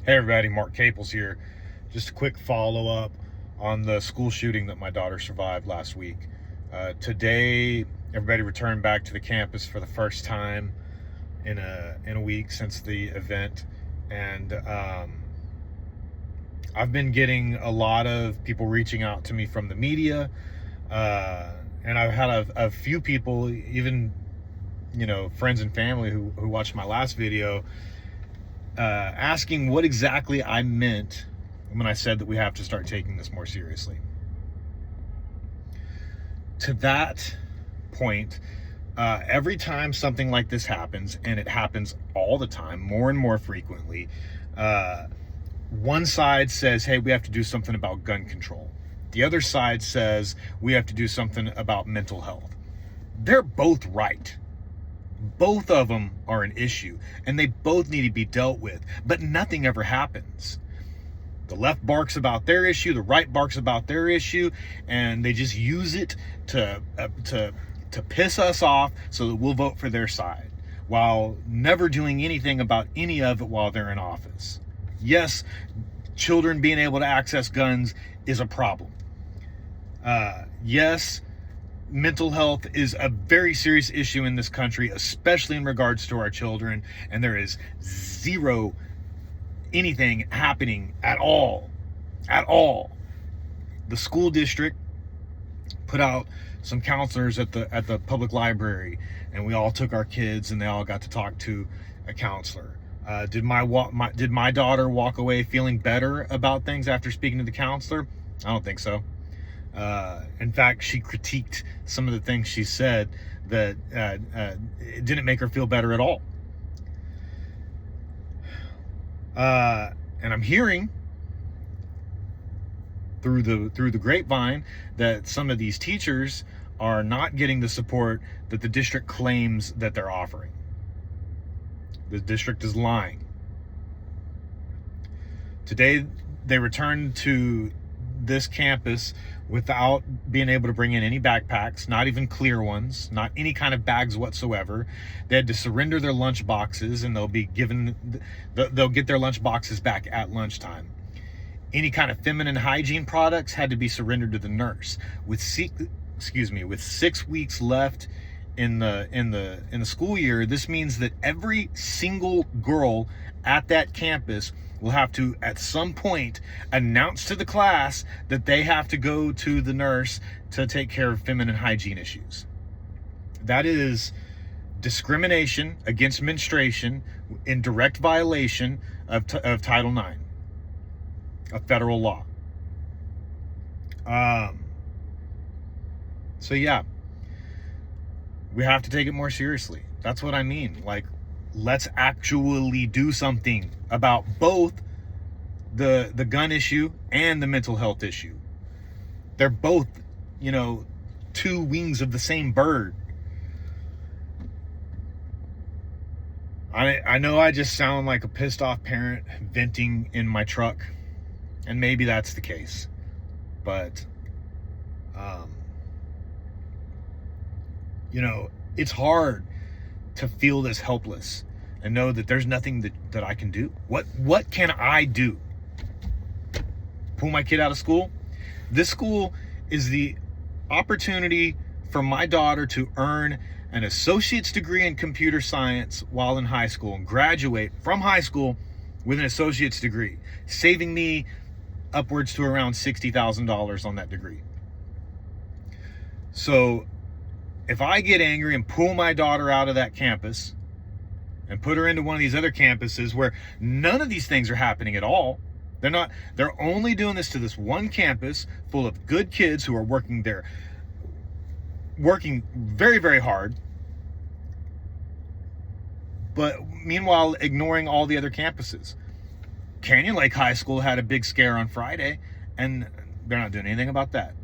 Hey everybody, Mark Caples here. Just a quick follow-up on the school shooting that my daughter survived last week. Today, everybody returned back to the campus for the first time in a week since the event, and I've been getting a lot of people reaching out to me from the media, and I've had a few people, even friends and family who watched my last video, asking what exactly I meant when I said that we have to start taking this more seriously. To that point, every time something like this happens, and it happens all the time, more and more frequently, one side says, hey, we have to do something about gun control. The other side says we have to do something about mental health. They're both right. Both of them are an issue, and they both need to be dealt with, but nothing ever happens. The left barks about their issue, the right barks about their issue, and they just use it to piss us off so that we'll vote for their side, while never doing anything about any of it while they're in office. Yes, children being able to access guns is a problem. Yes, mental health is a very serious issue in this country, especially in regards to our children, and there is zero anything happening at all. The school district put out some counselors at the public library, and we all took our kids and they all got to talk to a counselor. Did my daughter walk away feeling better about things after speaking to the counselor? I don't think so. In fact, she critiqued some of the things she said that it didn't make her feel better at all. And I'm hearing through the grapevine that some of these teachers are not getting the support that the district claims that they're offering. The district is lying. Today, they returned to this campus without being able to bring in any backpacks, not even clear ones, not any kind of bags whatsoever. They had to surrender their lunch boxes, and they'll get their lunch boxes back at lunchtime. Any kind of feminine hygiene products had to be surrendered to the nurse. With 6 weeks left in the school year, this means that every single girl at that campus will have to, at some point, announce to the class that they have to go to the nurse to take care of feminine hygiene issues. That is discrimination against menstruation in direct violation of Title IX, of federal law. So yeah, we have to take it more seriously. That's what I mean. Like, let's actually do something about both the gun issue and the mental health issue. They're both, two wings of the same bird. I know I just sound like a pissed off parent venting in my truck, and maybe that's the case, but it's hard to feel this helpless and know that there's nothing that I can do. What can I do? Pull my kid out of school? This school is the opportunity for my daughter to earn an associate's degree in computer science while in high school and graduate from high school with an associate's degree, saving me upwards to around $60,000 on that degree. So if I get angry and pull my daughter out of that campus and put her into one of these other campuses where none of these things are happening at all, they're only doing this to this one campus full of good kids who are working very, very hard, but meanwhile ignoring all the other campuses. Canyon Lake High School had a big scare on Friday, and they're not doing anything about that.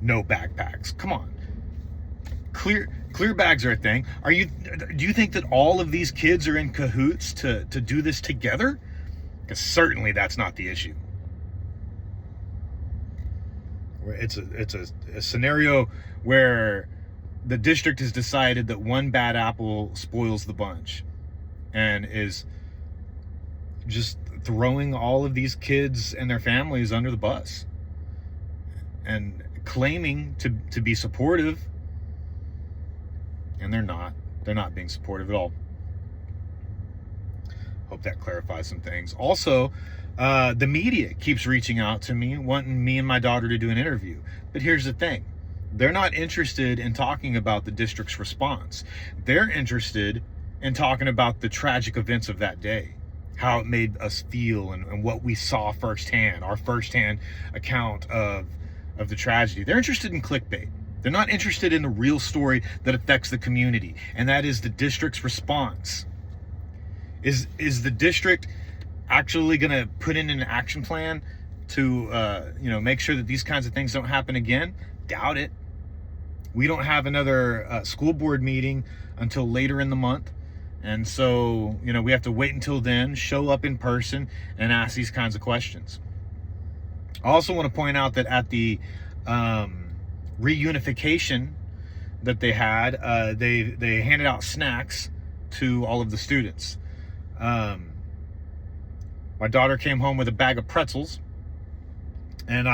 No backpacks. Come on. Clear bags are a thing. Do you think that all of these kids are in cahoots to do this together? Because certainly that's not the issue. It's a scenario where the district has decided that one bad apple spoils the bunch. and is just throwing all of these kids and their families under the bus and claiming to be supportive, and they're not being supportive at all. Hope that clarifies some things. Also, the media keeps reaching out to me, wanting me and my daughter to do an interview. But here's the thing. They're not interested in talking about the district's response. They're interested in talking about the tragic events of that day, how it made us feel, and what we saw firsthand, our firsthand account of the tragedy. They're interested in clickbait. They're not interested in the real story that affects the community, and that is the district's response. Is the district actually going to put in an action plan to make sure that these kinds of things don't happen again? Doubt it. We don't have another school board meeting until later in the month, and so we have to wait until then, show up in person, and ask these kinds of questions. I also want to point out that at the reunification that they had, they handed out snacks to all of the students. My daughter came home with a bag of pretzels, and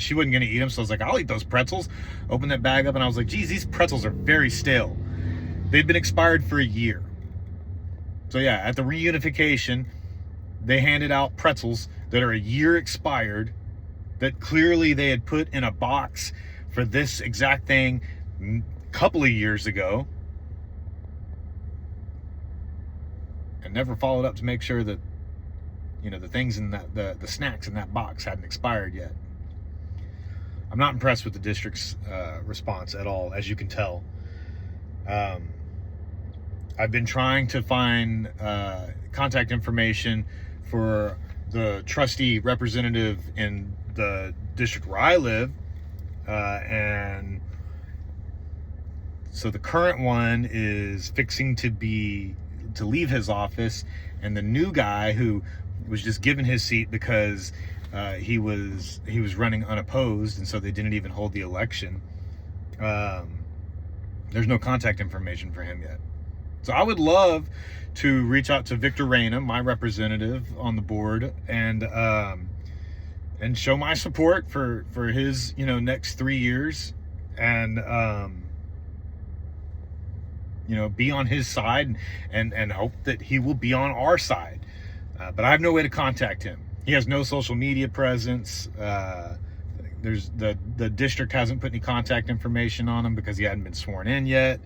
she wasn't going to eat them, so I was like, I'll eat those pretzels. Opened that bag up, and I was like, geez, these pretzels are very stale. They'd been expired for a year. So yeah, at the reunification, they handed out pretzels that are a year expired, that clearly they had put in a box for this exact thing a couple of years ago, and never followed up to make sure that the things in that the snacks in that box hadn't expired yet. I'm not impressed with the district's response at all, as you can tell. I've been trying to find contact information for the trustee representative in the district where I live, and so the current one is fixing to leave his office, and the new guy, who was just given his seat because he was running unopposed, and so they didn't even hold the election. There's no contact information for him yet. So I would love to reach out to Victor Reyna, my representative on the board, and show my support for his next 3 years, and be on his side, and hope that he will be on our side. But I have no way to contact him. He has no social media presence. There's the district hasn't put any contact information on him because he hadn't been sworn in yet.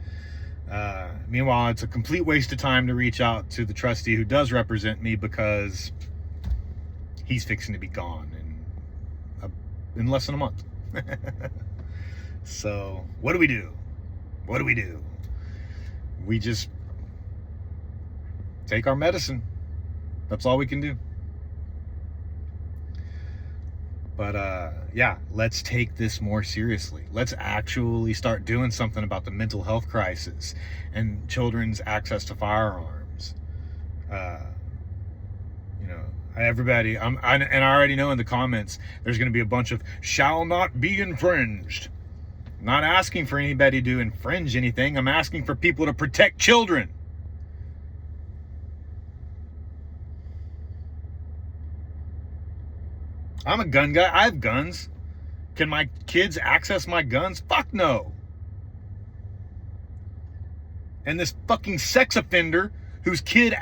Meanwhile, it's a complete waste of time to reach out to the trustee who does represent me, because he's fixing to be gone in less than a month. So what do we do? We just take our medicine. That's all we can do. But yeah, let's take this more seriously. Let's actually start doing something about the mental health crisis and children's access to firearms. Everybody, and I already know in the comments there's going to be a bunch of "shall not be infringed." I'm not asking for anybody to infringe anything. I'm asking for people to protect children. I'm a gun guy. I have guns. Can my kids access my guns? Fuck no. And this fucking sex offender whose kid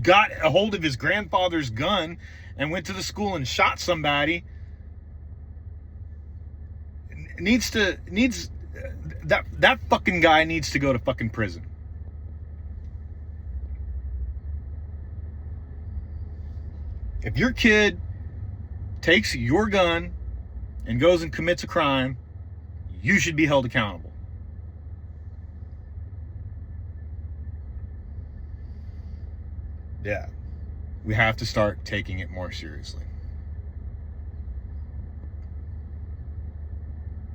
got a hold of his grandfather's gun and went to the school and shot somebody that fucking guy needs to go to fucking prison. If your kid takes your gun and goes and commits a crime, you should be held accountable. Yeah, we have to start taking it more seriously.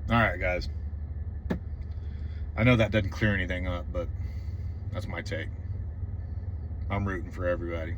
All right, guys. I know that doesn't clear anything up, but that's my take. I'm rooting for everybody.